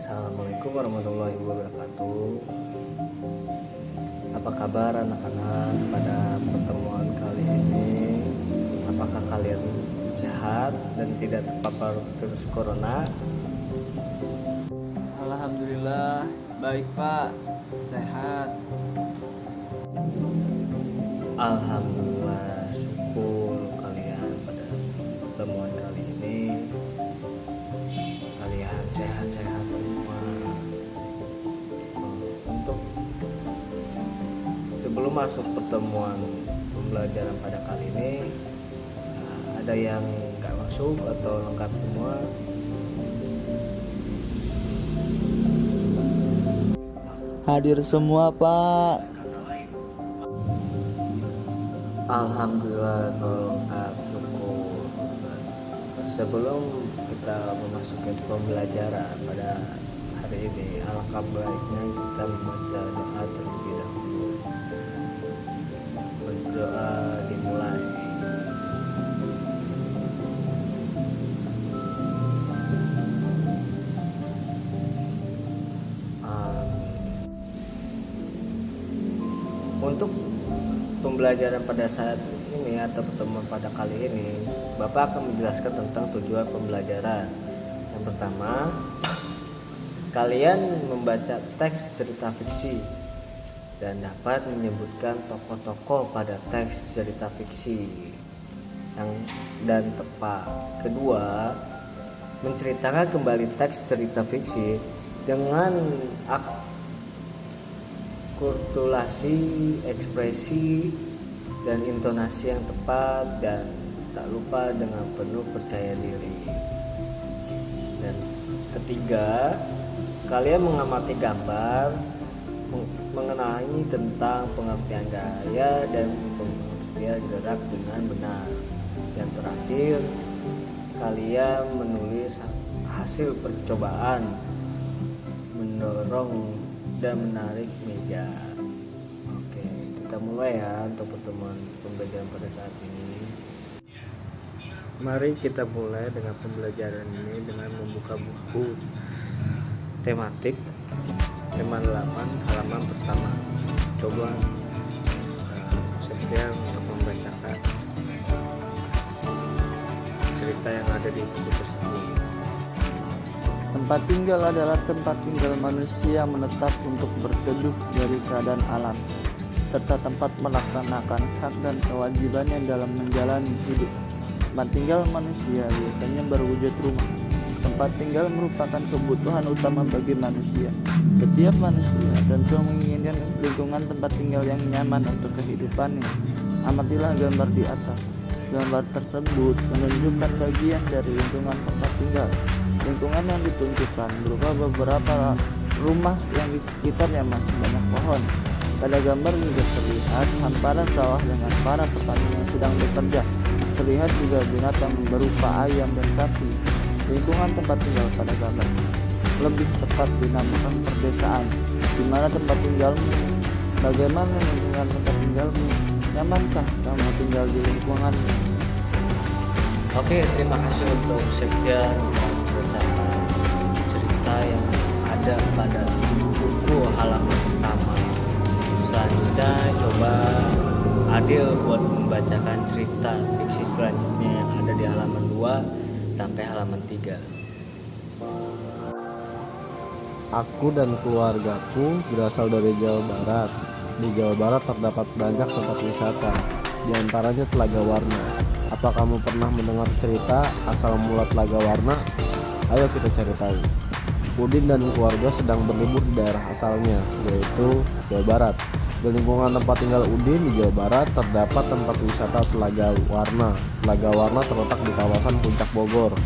Assalamualaikum warahmatullahi wabarakatuh. Apa kabar anak-anak pada pertemuan kali ini? Apakah kalian sehat dan tidak terpapar virus corona? Alhamdulillah, baik Pak, sehat. Alhamdulillah, syukur kalian pada pertemuan kali ini kalian sehat-sehat semua. Untuk sebelum masuk pertemuan pembelajaran pada kali ini, ada yang nggak masuk atau lengkap semua? Hadir semua Pak. Alhamdulillah kalau lengkap, syukur. Sebelum kita memasuki pembelajaran pada hari ini, alangkah baiknya kita membaca doa terlebih dahulu. Berdoa dimulai. Untuk pembelajaran pada saat ini atau pertemuan pada kali ini, Bapak akan menjelaskan tentang tujuan pembelajaran. Yang pertama, kalian membaca teks cerita fiksi dan dapat menyebutkan tokoh-tokoh pada teks cerita fiksi dan tepat. Kedua, menceritakan kembali teks cerita fiksi dengan akulturasi, ekspresi, dan intonasi yang tepat, dan tak lupa dengan penuh percaya diri. Dan ketiga, kalian mengamati gambar, mengenai tentang pengertian gaya dan pengertian gerak dengan benar. Yang terakhir, kalian menulis hasil percobaan, mendorong dan menarik meja. Oke, kita mulai ya untuk pertemuan pembelajaran pada saat ini. Mari kita mulai dengan pembelajaran ini dengan membuka buku tematik tema 8 halaman pertama. Coba saya untuk membacakan cerita yang ada di buku tersebut. Tempat tinggal adalah tempat tinggal manusia menetap untuk berteduh dari keadaan alam, serta tempat melaksanakan hak dan kewajibannya dalam menjalani hidup. Tempat tinggal manusia biasanya berwujud rumah. Tempat tinggal merupakan kebutuhan utama bagi manusia. Setiap manusia tentu menginginkan lingkungan tempat tinggal yang nyaman untuk kehidupannya. Amatilah gambar di atas. Gambar tersebut menunjukkan bagian dari lingkungan tempat tinggal. Lingkungan yang ditunjukkan berupa beberapa rumah yang di sekitarnya masih banyak pohon. Pada gambar juga terlihat hamparan sawah dengan para petani yang sedang bekerja. Terlihat juga binatang berupa ayam dan sapi. Lingkungan tempat tinggal pada gambar lebih tepat dinamakan perdesaan. Di mana tempat tinggalmu? Bagaimana lingkungan tempat tinggalmu? Nyamankah kamu tinggal di lingkunganmu? Oke, terima kasih untuk sekian bacaan cerita yang ada pada buku halaman pertama. Selanjutnya coba Adil buat membacakan cerita fiksi selanjutnya yang ada di halaman 2 sampai halaman 3. Aku dan keluargaku berasal dari Jawa Barat. Di Jawa Barat terdapat banyak tempat wisata, di antaranya Telaga Warna. Apa kamu pernah mendengar cerita asal mula Telaga Warna? Ayo kita cari tahu. Udin dan keluarga sedang berlibur di daerah asalnya, yaitu Jawa Barat. Di lingkungan tempat tinggal Udin di Jawa Barat terdapat tempat wisata Telaga Warna. Telaga Warna terletak di kawasan Puncak Bogor.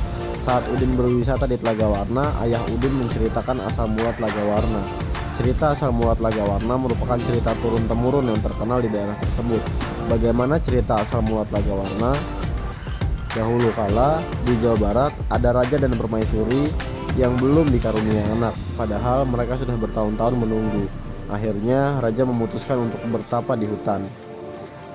Saat Udin berwisata di Telaga Warna, ayah Udin menceritakan asal mula Telaga Warna. Cerita asal mula Telaga Warna merupakan cerita turun-temurun yang terkenal di daerah tersebut. Bagaimana cerita asal mula Telaga Warna? Dahulu kala di Jawa Barat ada raja dan permaisuri yang belum dikaruniai anak, padahal mereka sudah bertahun-tahun menunggu. Akhirnya raja memutuskan untuk bertapa di hutan.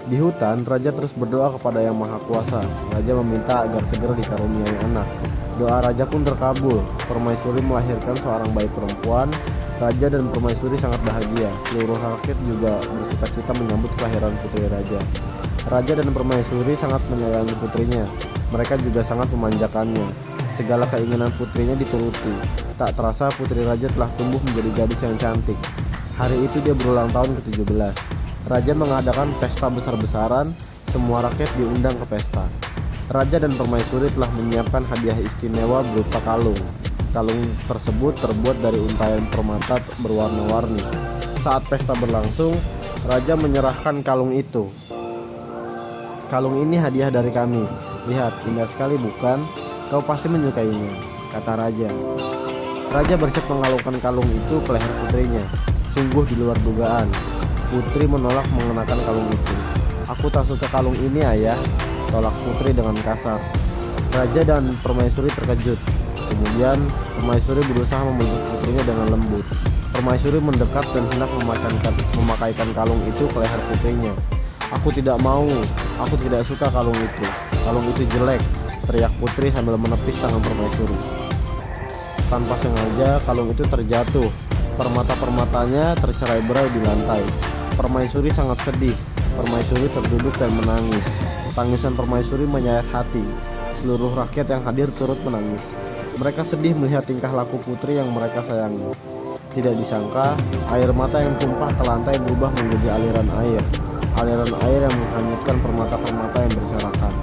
Di hutan, raja terus berdoa kepada Yang Maha Kuasa. Raja meminta agar segera dikaruniai anak. Doa raja pun terkabul. Permaisuri melahirkan seorang bayi perempuan. Raja dan permaisuri sangat bahagia. Seluruh rakyat juga bersukacita menyambut kelahiran putri raja. Raja dan permaisuri sangat menyayangi putrinya. Mereka juga sangat memanjakannya. Segala keinginan putrinya dituruti. Tak terasa putri raja telah tumbuh menjadi gadis yang cantik. Hari itu dia berulang tahun ke-17. Raja mengadakan pesta besar-besaran. Semua rakyat diundang ke pesta. Raja dan permaisuri telah menyiapkan hadiah istimewa berupa kalung. Kalung tersebut terbuat dari untayan permata berwarna-warni. Saat pesta berlangsung, raja menyerahkan kalung itu. Kalung ini hadiah dari kami. Lihat, indah sekali bukan? Kau pasti menyukainya, kata raja. Raja bersiap mengalungkan kalung itu ke leher putrinya. Sungguh di luar dugaan. Putri menolak mengenakan kalung itu. Aku tak suka kalung ini, ayah, tolak putri dengan kasar. Raja dan permaisuri terkejut. Kemudian permaisuri berusaha membujuk putrinya dengan lembut. Permaisuri mendekat dan hendak memakaikan kalung itu ke leher putrinya. Aku tidak mau, aku tidak suka kalung itu. Kalung itu jelek, teriak putri sambil menepis tangan permaisuri. Tanpa sengaja kalung itu terjatuh. Permata-permatanya tercerai-berai di lantai. Permaisuri sangat sedih. Permaisuri terduduk dan menangis. Tangisan permaisuri menyayat hati. Seluruh rakyat yang hadir turut menangis. Mereka sedih melihat tingkah laku putri yang mereka sayangi. Tidak disangka, air mata yang tumpah ke lantai berubah menjadi aliran air. Aliran air yang menghanyutkan permata-permata yang berserakan.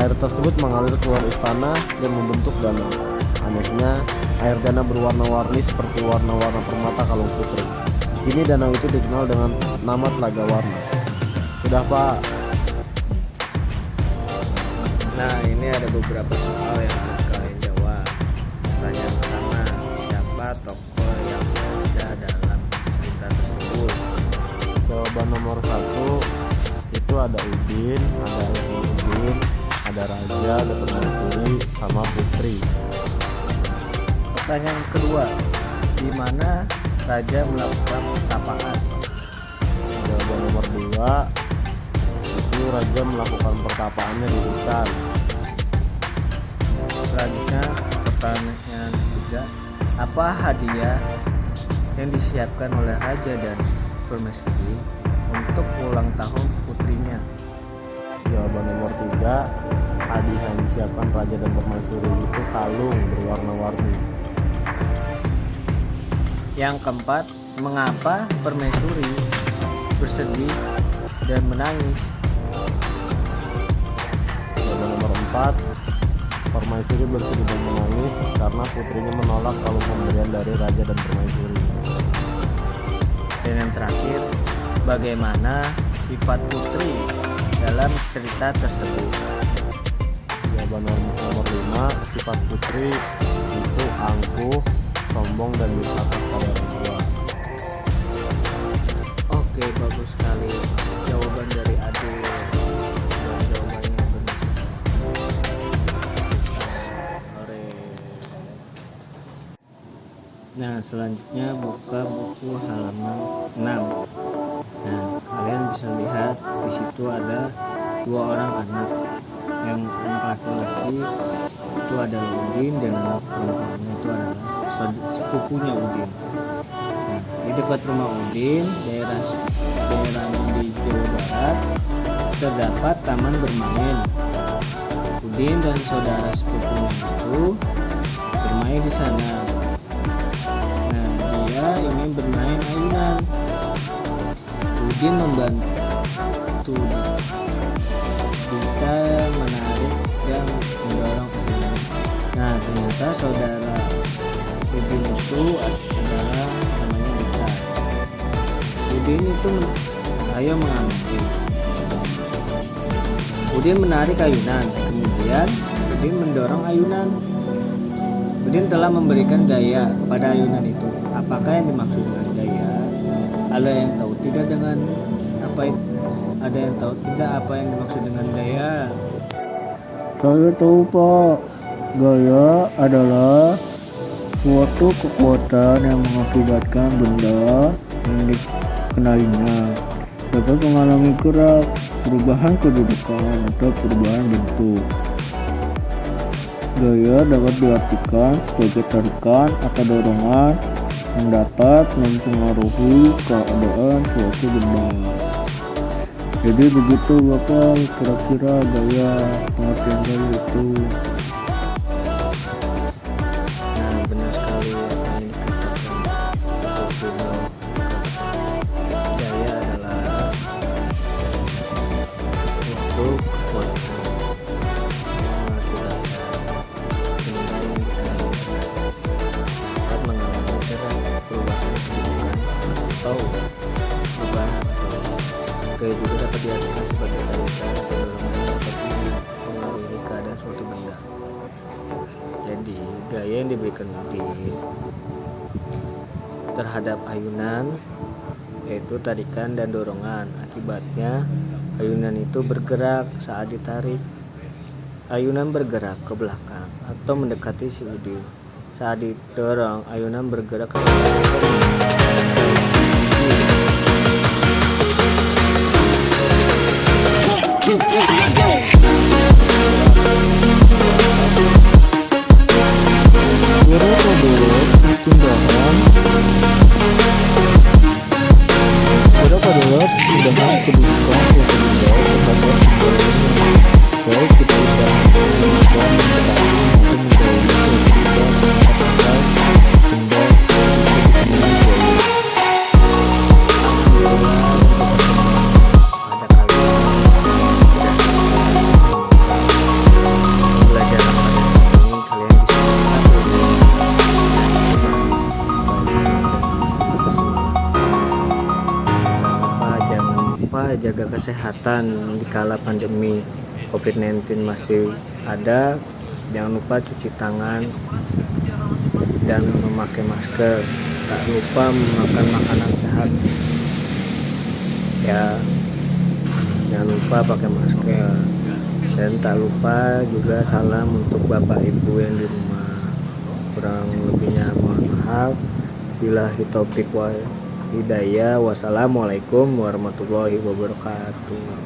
Air tersebut mengalir keluar istana dan membentuk danau. Anehnya, air danau berwarna-warni seperti warna-warna permata kalung putri. Kini danau itu dikenal dengan nama Telaga Warna. Sudah, Pak. Nah, ini ada beberapa soal yang harus kalian jawab. Pertanyaan pertama, siapa tokoh yang ada dalam cerita tersebut? Jawaban nomor 1 itu ada Udin, ada Udin, ada raja, ada permaisuri, sama putri. Pertanyaan kedua, di mana raja melakukan pertapaan? Jawaban nomor 2 itu raja melakukan pertapaannya di hutan. Selanjutnya pertanyaan ketiga, apa hadiah yang disiapkan oleh raja dan permaisuri untuk ulang tahun putrinya? Jawaban nomor 3, hadiah yang disiapkan raja dan permaisuri itu kalung berwarna-warni. Yang keempat, mengapa permaisuri bersedih dan menangis? Jawaban nomor 4, permaisuri bersedih dan menangis karena putrinya menolak kalung pemberian dari raja dan permaisuri. Dan yang terakhir, bagaimana sifat putri dalam cerita tersebut? Jawaban nomor 5, sifat putri itu angkuh, sombong, dan durhaka pada orang tua. Oke, bagus sekali jawaban dari Adil dan jawabannya benar. Sore. Nah, selanjutnya buka buku halaman 6. Nah, kalian bisa lihat di situ ada 2 orang anak. Yang anak laki-laki itu adalah Udin dan anak perempuannya itu adalah sepupunya Udin. Nah, di dekat rumah Udin, daerah di Jawa Barat, terdapat taman bermain. Udin dan saudara sepupunya itu bermain di sana. Nah, dia ingin bermain ayunan. Udin membantu kita menarik dan mendorong ayunan. Nah, ternyata saudara Udin itu adalah namanya Dita. Udin itu ayo mengamati. Udin menarik ayunan, kemudian Udin mendorong ayunan. Udin telah memberikan gaya pada ayunan itu. Apakah yang dimaksud dengan gaya? Ada yang tahu tidak dengan apa itu? Ada yang tahu tidak apa yang dimaksud dengan gaya? Saya tahu, Pak. Gaya adalah suatu kekuatan yang mengakibatkan benda yang dikenalinya dapat mengalami gerak, perubahan kedudukan, atau perubahan bentuk. Gaya dapat diartikan sebagai tarikan atau dorongan yang dapat mempengaruhi keadaan suatu benda. Jadi begitu Bapak kira-kira gaya, pengertian gaya itu. Nah, benar sekali apa yang dikatakan Pak Vino. Gaya adalah untuk kekuatan saat mengalami gerak, perubahan kedudukan, atau perubahan gaya juga dapat diartikan sebagai tarikan atau dorongan yang dapat mempengaruhi keadaan suatu benda. Jadi gaya yang diberikan terhadap ayunan yaitu tarikan dan dorongan. Akibatnya ayunan itu bergerak saat ditarik. Ayunan bergerak ke belakang atau mendekati si udin. Saat didorong, ayunan bergerak ke belakang. Berapa adalah tindakan kedudukan yang terindah terhadap benda baik kita tidak kedudukan mendekati maupun mendahului kedudukan apakah benda jaga kesehatan di kala pandemi COVID-19 masih ada. Jangan lupa cuci tangan dan memakai masker. Tak lupa makan makanan sehat ya, jangan lupa pakai masker. Dan tak lupa juga salam untuk bapak ibu yang di rumah. Kurang lebihnya mohon maaf. Billahi taufiq wal hidayah. Wassalamualaikum warahmatullahi wabarakatuh.